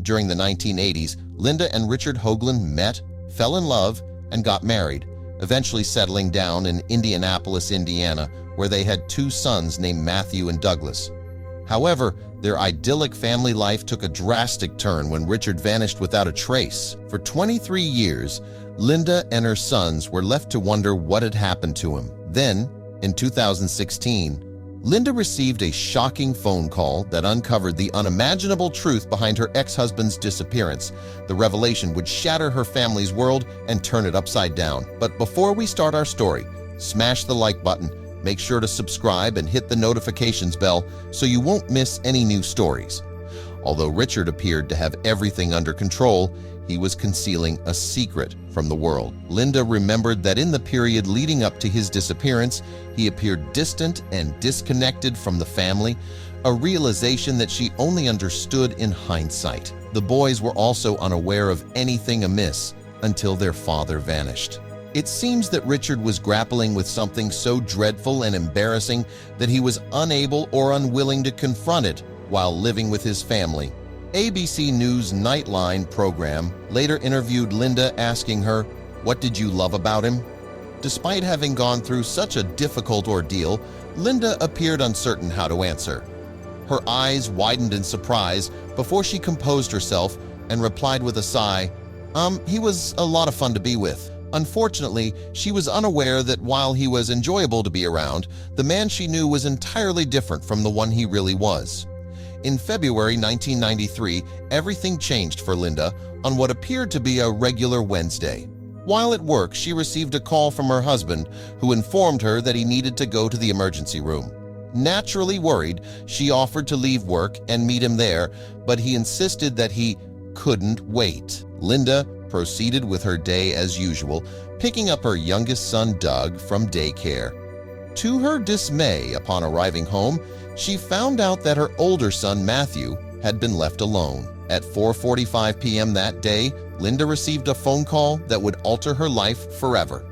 During the 1980s, Linda and Richard Hoagland met, fell in love, and got married, eventually settling down in Indianapolis, Indiana, where they had 2 sons named Matthew and Douglas. However, their idyllic family life took a drastic turn when Richard vanished without a trace. For 23 years, Linda and her sons were left to wonder what had happened to him. Then, in 2016, Linda received a shocking phone call that uncovered the unimaginable truth behind her ex-husband's disappearance. The revelation would shatter her family's world and turn it upside down. But before we start our story, smash the like button, make sure to subscribe and hit the notifications bell so you won't miss any new stories. Although Richard appeared to have everything under control, he was concealing a secret from the world. Linda remembered that in the period leading up to his disappearance, he appeared distant and disconnected from the family, a realization that she only understood in hindsight. The boys were also unaware of anything amiss until their father vanished. It seems that Richard was grappling with something so dreadful and embarrassing that he was unable or unwilling to confront it while living with his family. ABC News' Nightline program later interviewed Linda, asking her, "What did you love about him?" Despite having gone through such a difficult ordeal, Linda appeared uncertain how to answer. Her eyes widened in surprise before she composed herself and replied with a sigh, He was a lot of fun to be with." Unfortunately, she was unaware that while he was enjoyable to be around, the man she knew was entirely different from the one he really was. In February 1993, everything changed for Linda on what appeared to be a regular Wednesday. While at work, she received a call from her husband, who informed her that he needed to go to the emergency room. Naturally worried, she offered to leave work and meet him there, but he insisted that he couldn't wait. Linda proceeded with her day as usual, picking up her youngest son, Doug, from daycare. To her dismay, upon arriving home, she found out that her older son, Matthew, had been left alone. At 4:45 p.m. that day, Linda received a phone call that would alter her life forever.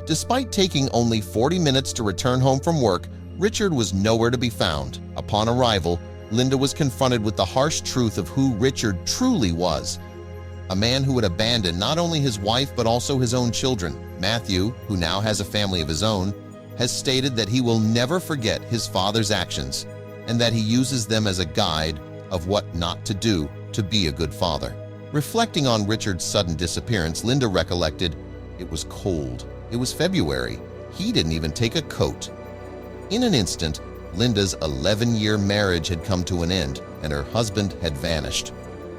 Despite taking only 40 minutes to return home from work, Richard was nowhere to be found. Upon arrival, Linda was confronted with the harsh truth of who Richard truly was. A man who had abandoned not only his wife but also his own children. Matthew, who now has a family of his own, has stated that he will never forget his father's actions and that he uses them as a guide of what not to do to be a good father. Reflecting on Richard's sudden disappearance, Linda recollected, it was cold. It was February. He didn't even take a coat. In an instant, Linda's 11-year marriage had come to an end and her husband had vanished.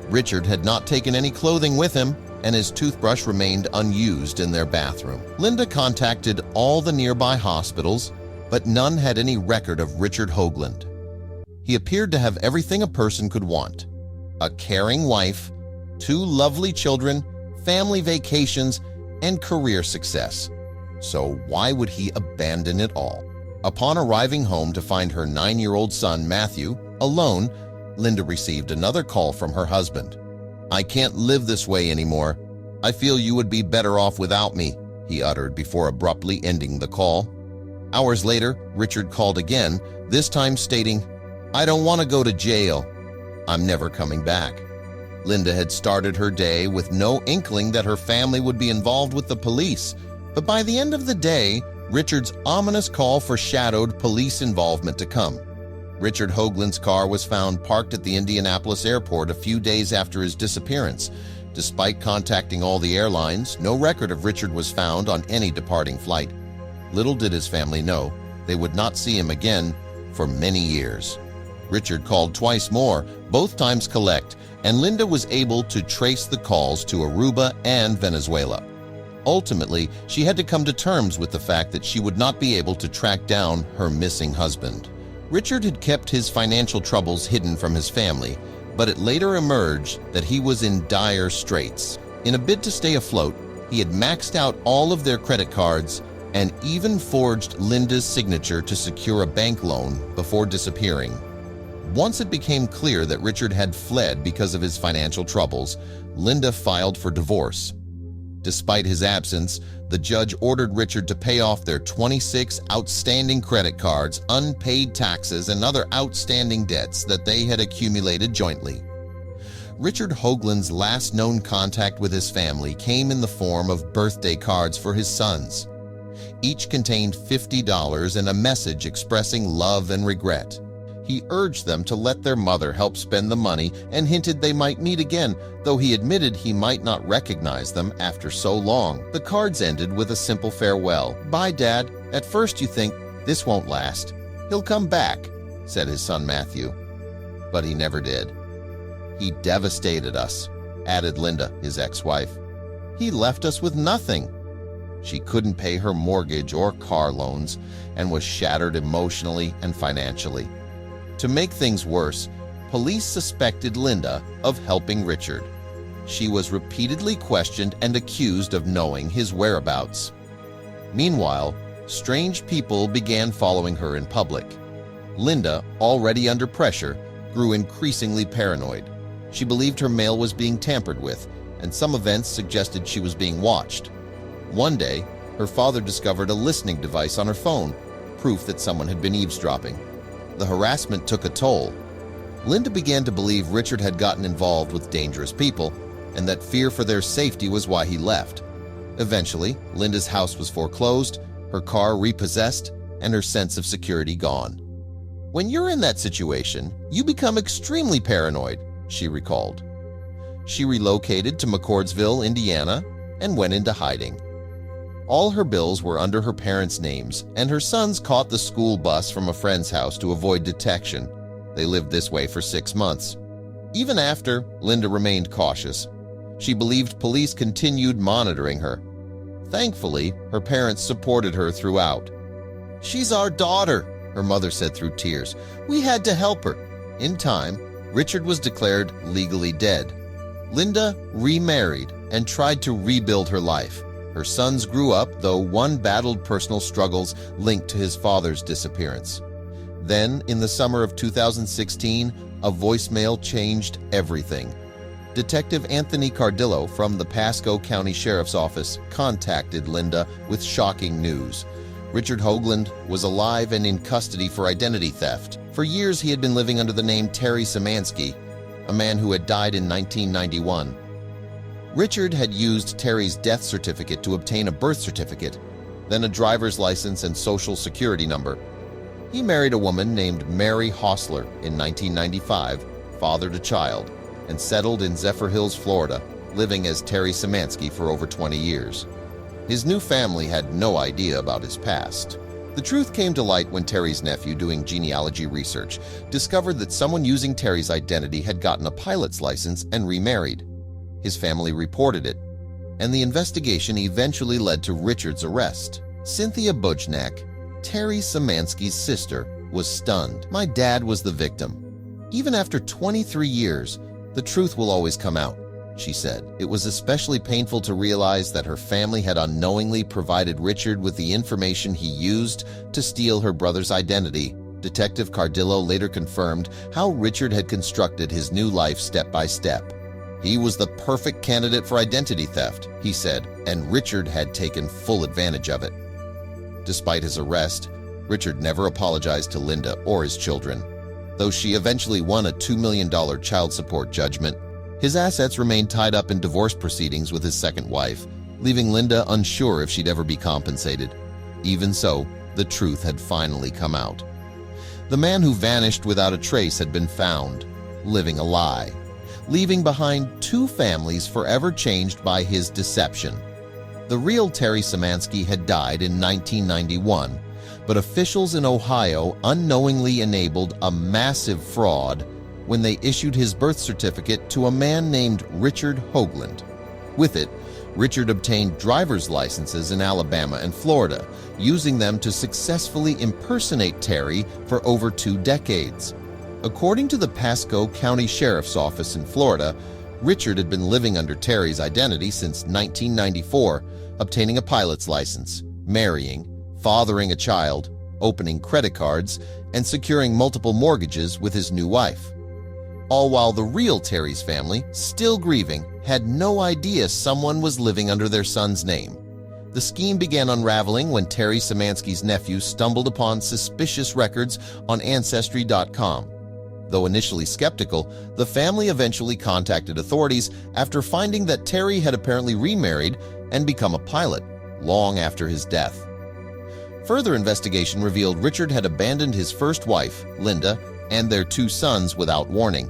Richard had not taken any clothing with him, and his toothbrush remained unused in their bathroom. Linda contacted all the nearby hospitals, but none had any record of Richard Hoagland. He appeared to have everything a person could want: a caring wife, 2 lovely children, family vacations, and career success. So why would he abandon it all? Upon arriving home to find her 9-year-old son, Matthew, alone, Linda received another call from her husband. "I can't live this way anymore. I feel you would be better off without me," he uttered before abruptly ending the call. Hours later, Richard called again, this time stating, "I don't want to go to jail. I'm never coming back." Linda had started her day with no inkling that her family would be involved with the police, but by the end of the day, Richard's ominous call foreshadowed police involvement to come. Richard Hoagland's car was found parked at the Indianapolis airport a few days after his disappearance. Despite contacting all the airlines, no record of Richard was found on any departing flight. Little did his family know, they would not see him again for many years. Richard called twice more, both times collect, and Linda was able to trace the calls to Aruba and Venezuela. Ultimately, she had to come to terms with the fact that she would not be able to track down her missing husband. Richard had kept his financial troubles hidden from his family, but it later emerged that he was in dire straits. In a bid to stay afloat, he had maxed out all of their credit cards and even forged Linda's signature to secure a bank loan before disappearing. Once it became clear that Richard had fled because of his financial troubles, Linda filed for divorce. Despite his absence, the judge ordered Richard to pay off their 26 outstanding credit cards, unpaid taxes, and other outstanding debts that they had accumulated jointly. Richard Hoagland's last known contact with his family came in the form of birthday cards for his sons. Each contained $50 and a message expressing love and regret. He urged them to let their mother help spend the money and hinted they might meet again, though he admitted he might not recognize them after so long. The cards ended with a simple farewell. "Bye, Dad. At first you think, this won't last. He'll come back," said his son Matthew. But he never did. "He devastated us," added Linda, his ex-wife. "He left us with nothing." She couldn't pay her mortgage or car loans and was shattered emotionally and financially. To make things worse, police suspected Linda of helping Richard. She was repeatedly questioned and accused of knowing his whereabouts. Meanwhile, strange people began following her in public. Linda, already under pressure, grew increasingly paranoid. She believed her mail was being tampered with, and some events suggested she was being watched. One day, her father discovered a listening device on her phone, proof that someone had been eavesdropping. The harassment took a toll. Linda began to believe Richard had gotten involved with dangerous people and that fear for their safety was why he left. Eventually, Linda's house was foreclosed, her car repossessed, and her sense of security gone. "When you're in that situation, you become extremely paranoid," she recalled. She relocated to McCordsville, Indiana, and went into hiding. All her bills were under her parents' names, and her sons caught the school bus from a friend's house to avoid detection. They lived this way for 6 months. Even after, Linda remained cautious. She believed police continued monitoring her. Thankfully, her parents supported her throughout. "She's our daughter," her mother said through tears. "We had to help her." In time, Richard was declared legally dead. Linda remarried and tried to rebuild her life. Her sons grew up, though one battled personal struggles linked to his father's disappearance. Then, in the summer of 2016, a voicemail changed everything. Detective Anthony Cardillo from the Pasco County Sheriff's Office contacted Linda with shocking news. Richard Hoagland was alive and in custody for identity theft. For years, he had been living under the name Terry Szymanski, a man who had died in 1991. Richard had used Terry's death certificate to obtain a birth certificate, then a driver's license and social security number. He married a woman named Mary Hostler in 1995, fathered a child, and settled in Zephyr Hills, Florida, living as Terry Szymanski for over 20 years. His new family had no idea about his past. The truth came to light when Terry's nephew, doing genealogy research, discovered that someone using Terry's identity had gotten a pilot's license and remarried. His family reported it, and the investigation eventually led to Richard's arrest. Cynthia Bujnak, Terry Szymanski's sister, was stunned. "My dad was the victim. Even after 23 years, the truth will always come out," she said. It was especially painful to realize that her family had unknowingly provided Richard with the information he used to steal her brother's identity. Detective Cardillo later confirmed how Richard had constructed his new life step by step. He was the perfect candidate for identity theft, he said, and Richard had taken full advantage of it. Despite his arrest, Richard never apologized to Linda or his children. Though she eventually won a $2 million child support judgment, his assets remained tied up in divorce proceedings with his second wife, leaving Linda unsure if she'd ever be compensated. Even so, the truth had finally come out. The man who vanished without a trace had been found, living a lie, leaving behind 2 families forever changed by his deception. The real Terry Szymanski had died in 1991, but officials in Ohio unknowingly enabled a massive fraud when they issued his birth certificate to a man named Richard Hoagland. With it, Richard obtained driver's licenses in Alabama and Florida, using them to successfully impersonate Terry for over 2 decades. According to the Pasco County Sheriff's Office in Florida, Richard had been living under Terry's identity since 1994, obtaining a pilot's license, marrying, fathering a child, opening credit cards, and securing multiple mortgages with his new wife. All while the real Terry's family, still grieving, had no idea someone was living under their son's name. The scheme began unraveling when Terry Szymanski's nephew stumbled upon suspicious records on Ancestry.com. Though initially skeptical, the family eventually contacted authorities after finding that Terry had apparently remarried and become a pilot long after his death. Further investigation revealed Richard had abandoned his first wife, Linda, and their 2 sons without warning.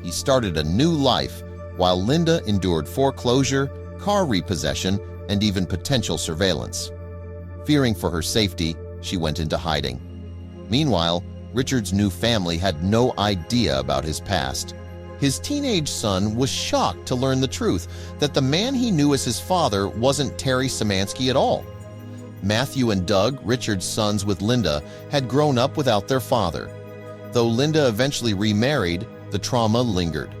He started a new life, while Linda endured foreclosure, car repossession, and even potential surveillance. Fearing for her safety, she went into hiding. Meanwhile, Richard's new family had no idea about his past. His teenage son was shocked to learn the truth that the man he knew as his father wasn't Terry Szymanski at all. Matthew and Doug, Richard's sons with Linda, had grown up without their father. Though Linda eventually remarried, the trauma lingered.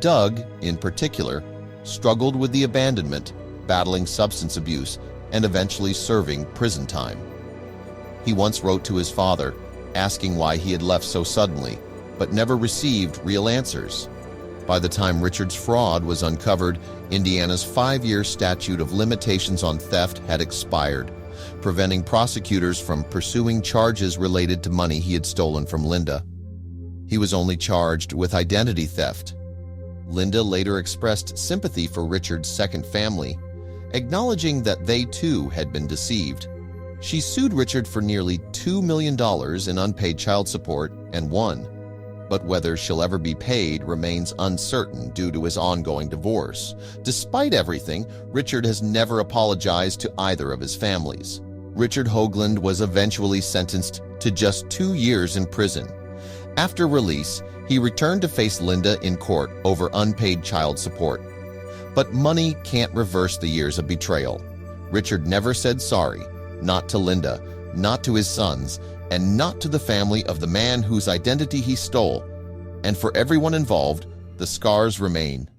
Doug, in particular, struggled with the abandonment, battling substance abuse, and eventually serving prison time. He once wrote to his father, asking why he had left so suddenly, but never received real answers. By the time Richard's fraud was uncovered, Indiana's 5-year statute of limitations on theft had expired, preventing prosecutors from pursuing charges related to money he had stolen from Linda. He was only charged with identity theft. Linda later expressed sympathy for Richard's second family, acknowledging that they too had been deceived. She sued Richard for nearly $2 million in unpaid child support and won. But whether she'll ever be paid remains uncertain due to his ongoing divorce. Despite everything, Richard has never apologized to either of his families. Richard Hoagland was eventually sentenced to just 2 years in prison. After release, he returned to face Linda in court over unpaid child support. But money can't reverse the years of betrayal. Richard never said sorry, not to Linda, not to his sons, and not to the family of the man whose identity he stole. And for everyone involved, the scars remain.